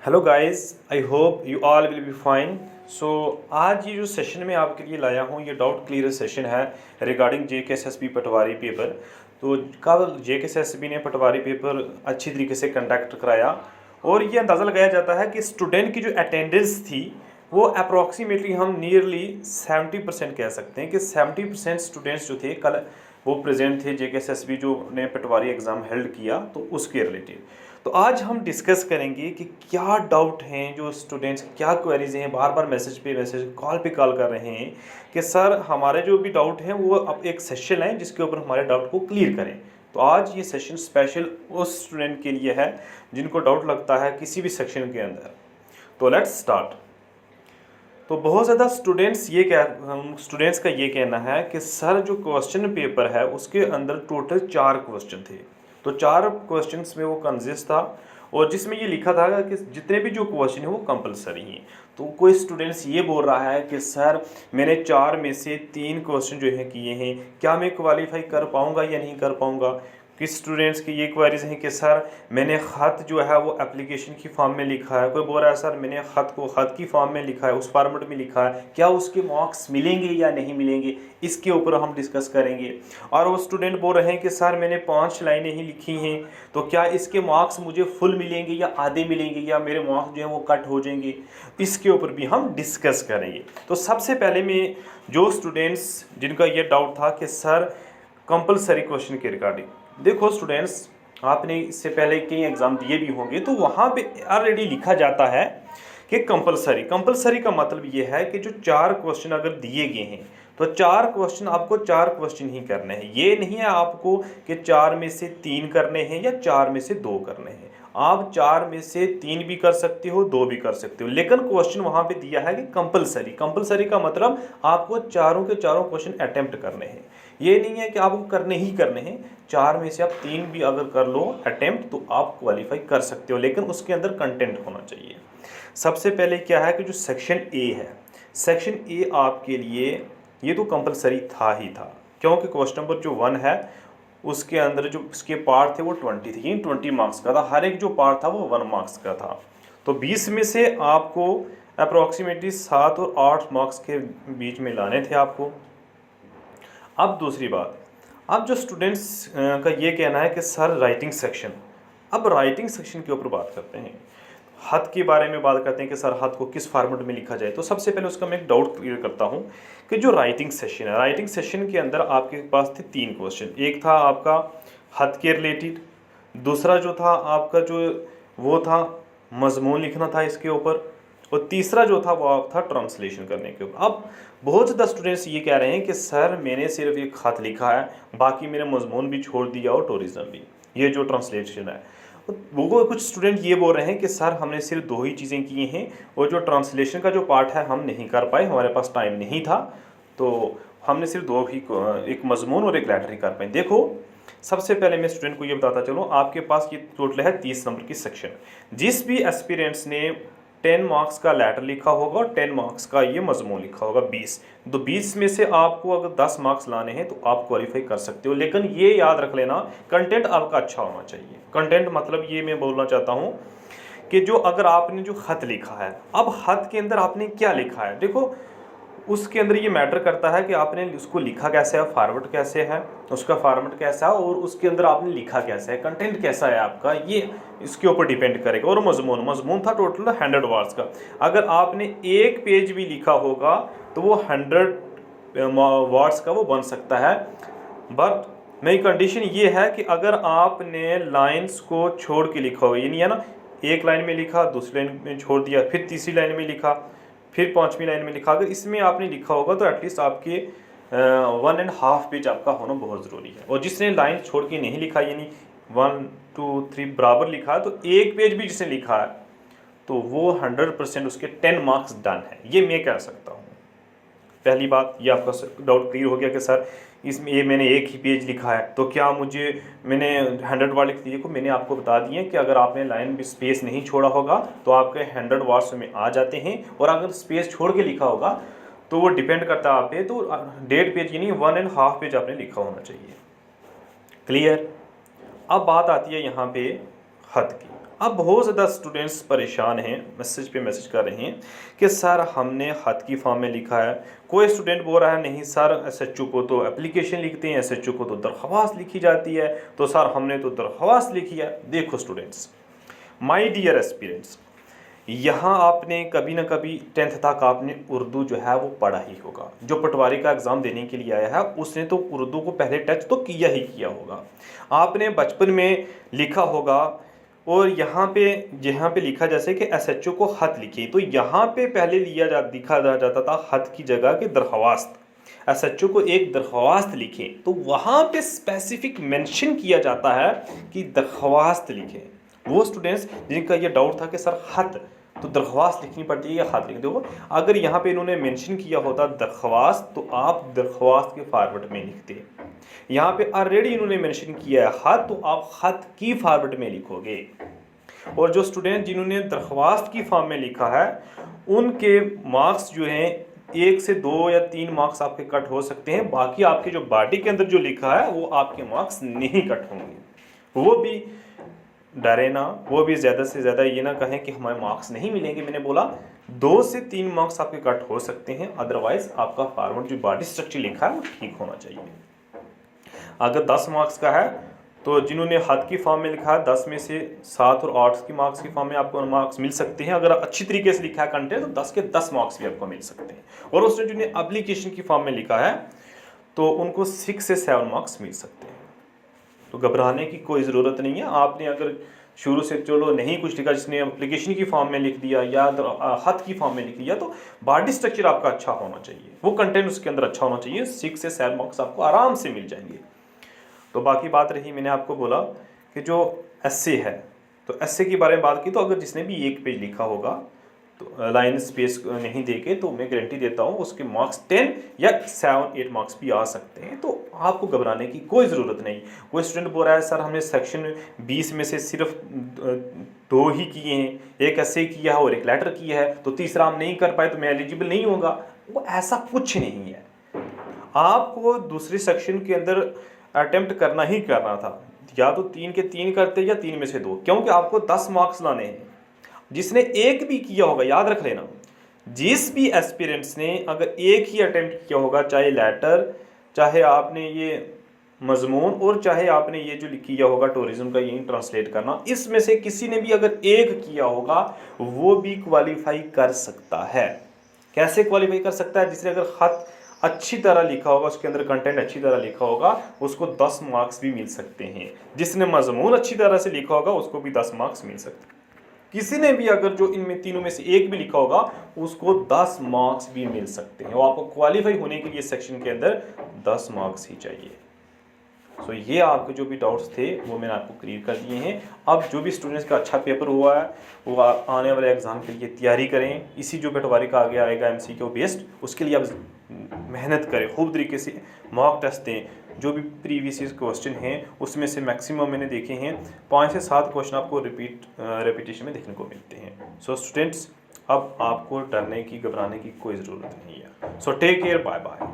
Hello guys, I hope you all will be fine. So आज ये जो session में आपके लिए लाया हूँ ये डाउट क्लियर सेशन है रिगार्डिंग जेकेएसएसबी पटवारी पेपर। तो कल जेकेएसएसबी ने पटवारी पेपर अच्छी तरीके से कंडक्ट कराया और ये अंदाज़ा लगाया जाता है कि स्टूडेंट की जो अटेंडेंस थी वो अप्रॉक्सीमेटली हम नियरली 70% कह सकते हैं कि 70% स्टूडेंट्स जो थे कल वो प्रेजेंट थे जेकेएसएसबी जो ने पटवारी एग्ज़ाम हेल्ड किया तो उसके रिलेटेड। तो आज हम डिस्कस करेंगे कि क्या डाउट हैं जो स्टूडेंट्स, क्या क्वेरीज हैं, बार बार मैसेज पे मैसेज, कॉल पे कॉल कर रहे हैं कि सर हमारे जो भी डाउट हैं वो अब एक सेशन है जिसके ऊपर हमारे डाउट को क्लियर करें। तो आज ये सेशन स्पेशल उस स्टूडेंट के लिए है जिनको डाउट लगता है किसी भी सेक्शन के अंदर। तो लेट्स स्टार्ट। तो बहुत ज़्यादा स्टूडेंट्स का ये कहना है कि सर जो क्वेश्चन पेपर है उसके अंदर टोटल 4 क्वेश्चन थे। तो 4 क्वेश्चंस में वो कंसिस्ट था और जिसमें ये लिखा था कि जितने भी जो क्वेश्चन है वो कंपलसरी हैं। तो कोई स्टूडेंट्स ये बोल रहा है कि सर मैंने 4 में से 3 क्वेश्चन जो है किए हैं, क्या मैं क्वालिफाई कर पाऊँगा या नहीं कर पाऊँगा। किस स्टूडेंट्स की ये क्वेरीज हैं कि सर मैंने ख़त जो है वो एप्लीकेशन की फॉर्म में लिखा है, कोई बोल रहा है सर मैंने ख़त को ख़त की फॉर्म में लिखा है, उस फॉर्मेट में लिखा है, क्या उसके मार्क्स मिलेंगे या नहीं मिलेंगे, इसके ऊपर हम डिस्कस करेंगे। और वो स्टूडेंट बोल रहे हैं कि सर मैंने 5 लाइनें ही लिखी हैं, तो क्या इसके मार्क्स मुझे फुल मिलेंगे या आधे मिलेंगे या मेरे मार्क्स जो हैं वो कट हो जाएंगे, इसके ऊपर भी हम डिस्कस करेंगे। तो सबसे पहले मैं जो स्टूडेंट्स जिनका ये डाउट था कि सर कंपलसरी क्वेश्चन के रिगार्डिंग, देखो स्टूडेंट्स आपने इससे पहले कई एग्ज़ाम दिए भी होंगे तो वहाँ पे ऑलरेडी लिखा जाता है कि कंपलसरी का मतलब ये है कि जो 4 क्वेश्चन अगर दिए गए हैं तो 4 क्वेश्चन आपको 4 क्वेश्चन ही करने हैं। ये नहीं है आपको कि 4 में से 3 करने हैं या 4 में से 2 करने हैं। आप 4 में से 3 भी कर सकते हो, 2 भी कर सकते हो, लेकिन क्वेश्चन वहाँ पे दिया है कि कंपलसरी का मतलब आपको चारों के चारों क्वेश्चन अटेम्प्ट करने हैं। ये नहीं है कि आपको करने ही करने हैं, 4 में से आप 3 भी अगर कर लो अटेम्प्ट तो आप क्वालिफाई कर सकते हो, लेकिन उसके अंदर कंटेंट होना चाहिए। सबसे पहले क्या है कि जो सेक्शन ए है, सेक्शन ए आपके लिए ये तो कंपलसरी था ही था, क्योंकि क्वेश्चन नंबर जो 1 है उसके अंदर जो उसके पार्ट थे वो 20 थे, 20 मार्क्स का था, हर एक जो पार्ट था वो 1 मार्क्स का था। तो 20 में से आपको अप्रॉक्सीमेटली 7 और 8 मार्क्स के बीच में लाने थे आपको। अब दूसरी बात, अब जो स्टूडेंट्स का ये कहना है कि सर राइटिंग सेक्शन, अब राइटिंग सेक्शन के ऊपर बात करते हैं, हद के बारे में बात करते हैं कि सर हद को किस फॉर्मेट में लिखा जाए। तो सबसे पहले उसका मैं एक डाउट क्लियर करता हूं कि जो राइटिंग सेशन है, राइटिंग सेशन के अंदर आपके पास थे 3 क्वेश्चन। एक था आपका हद के रिलेटेड, दूसरा जो था आपका जो वो था मजमून लिखना था इसके ऊपर, और तीसरा जो था वो था ट्रांसलेशन करने के ऊपर। अब बहुत ज़्यादा स्टूडेंट्स ये कह रहे हैं कि सर मैंने सिर्फ एक खत लिखा है, बाकी मैंने मजमून भी छोड़ दिया और टूरिज्म भी, ये जो ट्रांसलेशन है। वो कुछ स्टूडेंट ये बोल रहे हैं कि सर हमने सिर्फ 2 ही चीज़ें की हैं और जो ट्रांसलेशन का जो पार्ट है हम नहीं कर पाए, हमारे पास टाइम नहीं था, तो हमने सिर्फ 2 ही, एक मजमून और एक लेटर ही कर पाए। देखो सबसे पहले मैं स्टूडेंट को ये बताता चलूँ, आपके पास ये टोटल है 30 नंबर की सेक्शन। जिस भी एस्पिरेंट्स ने 10 मार्क्स का लेटर लिखा होगा और 10 मार्क्स का ये मजमून लिखा होगा 20, तो 20 में से आपको अगर 10 मार्क्स लाने हैं तो आप क्वालिफाई कर सकते हो। लेकिन ये याद रख लेना कंटेंट आपका अच्छा होना चाहिए। कंटेंट मतलब ये मैं बोलना चाहता हूँ कि जो अगर आपने जो ख़त लिखा है, अब ख़त के अंदर आपने क्या लिखा है, देखो उसके अंदर ये मैटर करता है कि आपने उसको लिखा कैसे है, फॉर्मेट कैसे है, उसका फॉर्मेट कैसा है और उसके अंदर आपने लिखा कैसे है, कंटेंट कैसा है आपका, ये इसके ऊपर डिपेंड करेगा। और मजमून था टोटल 100 वर्ड्स का, अगर आपने एक पेज भी लिखा होगा तो वो 100 वर्ड्स का वो बन सकता है। बट मेरी कंडीशन ये है कि अगर आपने लाइन्स को छोड़ के लिखा हो, ये नहीं है ना एक लाइन में लिखा, दूसरी लाइन में छोड़ दिया, फिर तीसरी लाइन में लिखा, फिर 5वीं लाइन में लिखा, अगर इसमें आपने लिखा होगा तो एटलीस्ट आपके 1.5 पेज आपका होना बहुत ज़रूरी है। और जिसने लाइन छोड़ के नहीं लिखा, यानी 1 2 3 बराबर लिखा है, तो एक पेज भी जिसने लिखा है तो वो 100% उसके 10 मार्क्स डन है, ये मैं कह सकता हूँ। पहली बात ये आपका डाउट क्लियर हो गया कि सर इसमें ये मैंने एक ही पेज लिखा है तो क्या मैंने 100 वर्ड लिख दिए को मैंने आपको बता दिए कि अगर आपने लाइन में स्पेस नहीं छोड़ा होगा तो आपके 100 वर्ड्स में आ जाते हैं, और अगर स्पेस छोड़ के लिखा होगा तो वो डिपेंड करता है आप पे, तो 1.5 पेज यानी 1.5 पेज आपने लिखा होना चाहिए। क्लियर। अब बात आती है यहाँ पे हद की। अब बहुत ज़्यादा स्टूडेंट्स परेशान हैं, मैसेज पे मैसेज कर रहे हैं कि सर हमने ख़त की फॉर्म में लिखा है। कोई स्टूडेंट बोल रहा है नहीं सर एसएचओ को तो एप्लीकेशन लिखते हैं, एसएचओ को तो दरख्वास्त लिखी जाती है, तो सर हमने तो दरख्वास्त लिखी है। देखो स्टूडेंट्स, माय डियर एस्पिरेंट्स, यहाँ आपने कभी ना कभी 10th तक आपने उर्दू जो है वो पढ़ा ही होगा। जो पटवारी का एग्ज़ाम देने के लिए आया है उसने तो उर्दू को पहले टच तो किया ही किया होगा। आपने बचपन में लिखा होगा, और यहाँ पे लिखा जैसे कि एसएचओ को ख़त लिखिए, तो यहाँ पे पहले लिखा जाता था ख़त की जगह कि दरख्वास्त। एसएचओ को एक दरख्वास्त लिखें तो वहाँ पे स्पेसिफिक मेंशन किया जाता है कि दरख्वास्त लिखें। वो स्टूडेंट्स जिनका ये डाउट था कि सर ख़त तो दरख्वास्त लिखनी पड़ती है या ख़त लिखनी, देखो अगर यहाँ पे इन्होंने मेंशन किया होता दरख्वास्त तो आप दरख्वास्त के फॉर्मेट में लिखते। यहाँ पे ऑलरेडी इन्होंने मेंशन किया है ख़त, तो आप ख़त की फॉर्मेट में लिखोगे। और जो स्टूडेंट जिन्होंने दरख्वास्त की फॉर्म में लिखा है उनके मार्क्स जो हैं 1 से 2 या 3 मार्क्स आपके कट हो सकते हैं। बाकी आपके जो बॉडी के अंदर जो लिखा है वो आपके मार्क्स नहीं कट होंगे। वो भी डरे ना, वो भी ज़्यादा से ज़्यादा ये ना कहें कि हमारे मार्क्स नहीं मिलेंगे। मैंने बोला 2 से 3 मार्क्स आपके कट हो सकते हैं, अदरवाइज आपका फॉर्मेट जो बॉडी स्ट्रक्चर लिखा है वो ठीक होना चाहिए। अगर 10 मार्क्स का है तो जिन्होंने ख़त की फॉर्म में लिखा है 10 में से 7 और 8 की मार्क्स की फॉर्म में आपको मार्क्स मिल सकते हैं। अगर अच्छी तरीके से लिखा है कंटेंट तो 10 के 10 मार्क्स भी आपको मिल सकते हैं। और उसने जिन्हें एप्लीकेशन की फॉर्म में लिखा है तो उनको 6 से 7 मार्क्स मिल सकते हैं। तो घबराने की कोई ज़रूरत नहीं है। आपने अगर शुरू से चलो नहीं कुछ लिखा, जिसने एप्लीकेशन की फॉर्म में लिख दिया या ख़त की फॉर्म में लिख दिया, तो बॉडी स्ट्रक्चर आपका अच्छा होना चाहिए, वो कंटेंट उसके अंदर अच्छा होना चाहिए। 6 से 7 मार्क्स आपको आराम से मिल जाएंगे। तो बाकी बात रही, मैंने आपको बोला कि जो एस्से है तो एस्से के बारे में बात की, तो अगर जिसने भी 1 पेज लिखा होगा तो लाइन स्पेस नहीं देके तो मैं गारंटी देता हूँ उसके मार्क्स 10 या 7-8 मार्क्स भी आ सकते हैं। तो आपको घबराने की कोई ज़रूरत नहीं। कोई स्टूडेंट बोल रहा है सर हमने सेक्शन 20 में से सिर्फ 2 ही किए हैं, एक एस्से किया है और एक लेटर किया है, तो तीसरा हम नहीं कर पाए तो मैं एलिजिबल नहीं होगा। वो ऐसा कुछ नहीं है। आपको दूसरे सेक्शन के अंदर अटेम्प्ट करना ही करना था, या तो 3 के 3 करते या 3 में से 2, क्योंकि आपको 10 मार्क्स लाने हैं। जिसने एक भी किया होगा, याद रख लेना, जिस भी एस्पिरेंट्स ने अगर एक ही अटेम्प्ट किया होगा, चाहे लेटर, चाहे आपने ये मजमून, और चाहे आपने ये जो किया होगा टूरिज्म का यही ट्रांसलेट करना, इसमें से किसी ने भी अगर एक किया होगा वो भी क्वालिफाई कर सकता है। कैसे क्वालिफाई कर सकता है? जिसने अगर ख़त अच्छी तरह लिखा होगा, उसके अंदर कंटेंट अच्छी तरह लिखा होगा, उसको 10 मार्क्स भी मिल सकते हैं। जिसने मजमून अच्छी तरह से लिखा होगा उसको भी 10 मार्क्स मिल सकते हैं। किसी ने भी अगर जो इनमें तीनों में से एक भी लिखा होगा उसको 10 मार्क्स भी मिल सकते हैं। और आपको क्वालिफाई होने के लिए सेक्शन के अंदर 10 मार्क्स ही चाहिए। सो ये आपके जो भी डाउट्स थे वो मैंने आपको क्लियर कर दिए हैं। अब जो भी स्टूडेंट्स का अच्छा पेपर हुआ है वो आने वाले एग्ज़ाम के लिए तैयारी करें। इसी जो पटवारी का आगे आएगा MCQ बेस्ड, उसके लिए आप मेहनत करें, खूब तरीके से मॉक टेस्ट दें। जो भी प्रीवियस क्वेश्चन हैं उसमें से मैक्सिमम मैंने देखे हैं 5 से 7 क्वेश्चन आपको रेपिटेशन में देखने को मिलते हैं। सो स्टूडेंट्स, अब आपको डरने की घबराने की कोई ज़रूरत नहीं है। So take care, bye bye.